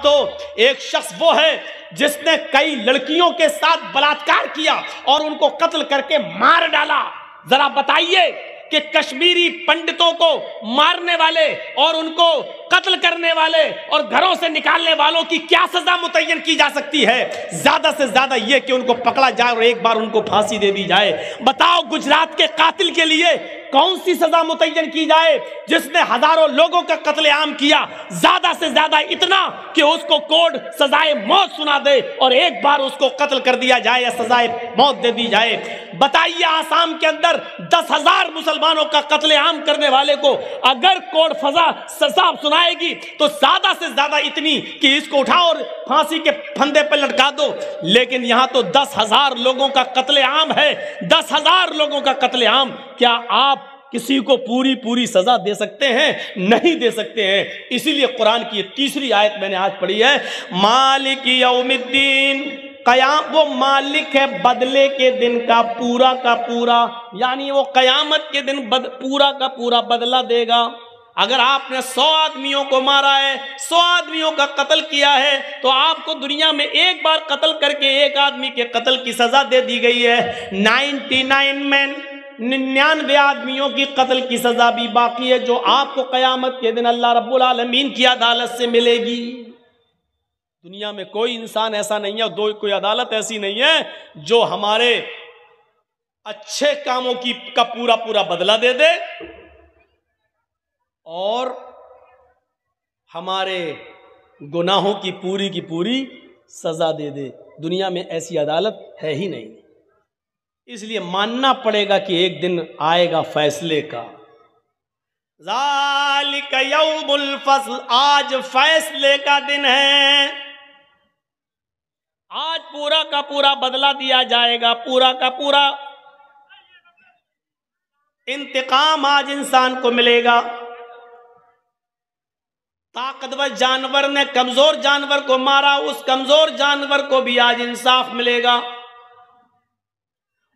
دوستو، ایک شخص وہ ہے جس نے کئی لڑکیوں کے ساتھ بلاತ್ಕಾರ کیا اور ان کو قتل کر کے مار ڈالا۔ ذرا بتائیے کہ کشمیری پنڈتوں کو مارنے والے اور ان کو قتل کرنے والے اور گھروں سے نکالنے والوں کی کیا سزا متعین کی جا سکتی ہے؟ زیادہ سے زیادہ یہ کہ ان کو پکڑا جائے اور ایک بار ان کو پھانسی دے دی جائے۔ بتاؤ گجرات کے قاتل کے لیے کون سی سزا متعین کی جائے جس نے ہزاروں لوگوں کا قتل عام کیا؟ زیادہ سے زیادہ اتنا کہ اس کو کوڈ سزائے موت سنا دے اور ایک بار اس کو قتل کر دیا جائے یا سزائے موت دے دی جائے۔ بتائیے آسام کے اندر 10,000 مسلمانوں کا قتل عام کرنے والے کو اگر کوڈ سزا سنائے گی تو زیادہ سے زیادہ اتنی کہ اس کو اٹھاؤ اور پھانسی کے پھندے پہ لٹکا دو، لیکن یہاں تو 10,000 لوگوں کا قتل عام ہے۔ 10,000 لوگوں کا قتل عام، کیا آپ کسی کو پوری سزا دے سکتے ہیں؟ نہیں دے سکتے ہیں۔ اسی لیے قرآن کی یہ تیسری آیت میں نے آج پڑھی ہے، مالک یوم الدین، قیام، وہ مالک ہے بدلے کے دن کا پورا، یعنی وہ قیامت کے دن پورا کا پورا بدلہ دے گا۔ اگر آپ نے 100 آدمیوں کو مارا ہے، 100 آدمیوں کا قتل کیا ہے، تو آپ کو دنیا میں ایک بار قتل کر کے ایک آدمی کے قتل کی سزا دے دی گئی ہے۔ 99 آدمیوں کی قتل کی سزا بھی باقی ہے جو آپ کو قیامت کے دن اللہ رب العالمین کی عدالت سے ملے گی۔ دنیا میں کوئی انسان ایسا نہیں ہے، کوئی عدالت ایسی نہیں ہے جو ہمارے اچھے کاموں کا پورا بدلہ دے دے اور ہمارے گناہوں کی پوری سزا دے دے۔ دنیا میں ایسی عدالت ہے ہی نہیں، اس لیے ماننا پڑے گا کہ ایک دن آئے گا فیصلے کا۔ ذالک یوم الفصل، آج فیصلے کا دن ہے، آج پورا کا پورا بدلہ دیا جائے گا، پورا کا پورا انتقام آج انسان کو ملے گا۔ طاقتور جانور نے کمزور جانور کو مارا، اس کمزور جانور کو بھی آج انصاف ملے گا۔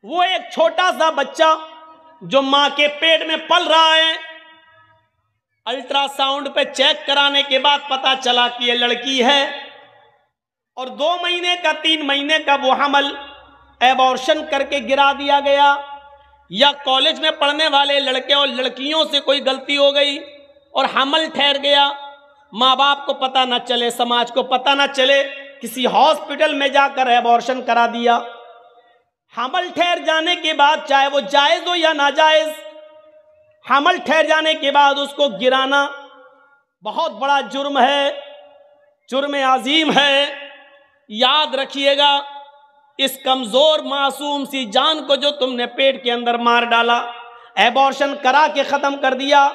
وہ ایک چھوٹا سا بچہ جو ماں کے پیٹ میں پل رہا ہے، الٹرا ساؤنڈ پہ چیک کرانے کے بعد پتا چلا کہ یہ لڑکی ہے اور 2 مہینے کا 3 مہینے کا وہ حمل ایبورشن کر کے گرا دیا گیا، یا کالج میں پڑھنے والے لڑکے اور لڑکیوں سے کوئی غلطی ہو گئی اور حمل ٹھہر گیا، ماں باپ کو پتہ نہ چلے، سماج کو پتہ نہ چلے، کسی ہاسپٹل میں جا کر ایبورشن کرا دیا۔ حمل ٹھہر جانے کے بعد، چاہے وہ جائز ہو یا ناجائز، حمل ٹھہر جانے کے بعد اس کو گرانا بہت بڑا جرم ہے، جرم عظیم ہے۔ یاد رکھیے گا، اس کمزور معصوم سی جان کو جو تم نے پیٹ کے اندر مار ڈالا، ایبورشن کرا کے ختم کر دیا،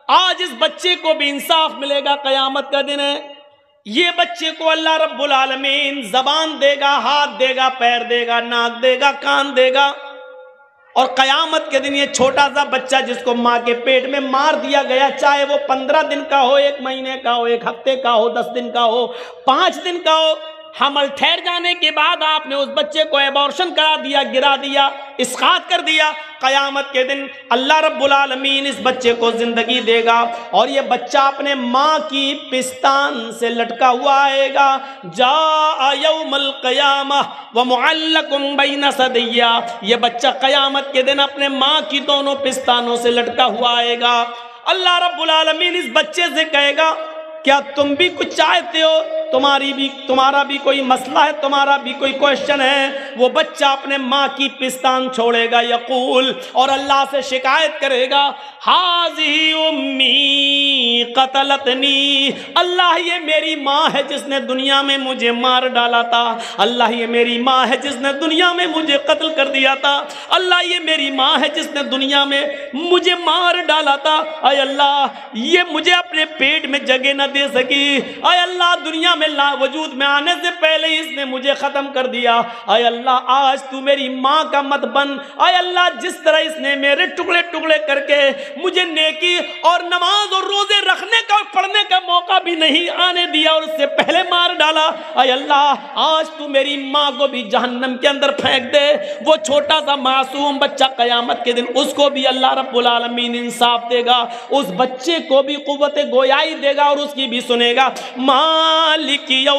آج اس بچے کو بھی انصاف ملے گا، قیامت کا دن ہے۔ یہ بچے کو اللہ رب العالمین زبان دے گا، ہاتھ دے گا، پیر دے گا، ناک دے گا، کان دے گا، اور قیامت کے دن یہ چھوٹا سا بچہ جس کو ماں کے پیٹ میں مار دیا گیا، چاہے وہ 15 دن کا ہو، 1 مہینے کا ہو، 1 ہفتے کا ہو، 10 دن کا ہو، 5 دن کا ہو، حمل ٹھہر جانے کے بعد آپ نے اس بچے کو ایبورشن کرا دیا، گرا دیا، اسقاط کر دیا، قیامت کے دن اللہ رب العالمین اس بچے کو زندگی دے گا اور یہ بچہ اپنے ماں کی پستان سے لٹکا ہوا آئے گا۔ جاء یوم القیامہ ومعلق بین ثدیہ، یہ بچہ قیامت کے دن اپنے ماں کی دونوں پستانوں سے لٹکا ہوا آئے گا۔ اللہ رب العالمین اس بچے سے کہے گا، کیا تم بھی کچھ چاہتے ہو؟ تمہارا بھی کوئی مسئلہ ہے، تمہارا بھی کوئی کوشچن ہے؟ وہ بچہ اپنے ماں کی پستان چھوڑے گا، یقول، اور اللہ سے شکایت کرے گا، ہاذی امی قتلتنی، اللہ یہ میری ماں ہے جس نے دنیا میں مجھے مار ڈالا تھا، اللہ یہ میری ماں ہے جس نے دنیا میں مجھے قتل کر دیا تھا، اللہ یہ میری ماں ہے جس نے دنیا میں مجھے مار ڈالا تھا، اے اللہ یہ مجھے اپنے پیٹ میں جگہ نہ دے سکی، اے اللہ دنیا میں وجود میں آنے سے پہلے اس نے مجھے ختم کر دیا، اے اللہ آج تو میری ماں کا مت بن، اے اللہ جس طرح اس نے میرے ٹکڑے ٹکڑے کر کے مجھے نیکی اور نماز اور روزے رکھنے کا اور پڑھنے کا موقع بھی نہیں آنے دیا اور اس سے پہلے مار ڈالا، اے اللہ آج تو میری ماں کو بھی جہنم کے اندر پھینک دے۔ وہ چھوٹا سا معصوم بچہ قیامت کے دن اس کو بھی اللہ رب العالمین انصاف دے گا، اس بچے کو بھی قوت گویائی دے گا اور اس کی بھی سنے گا۔ مالک یوم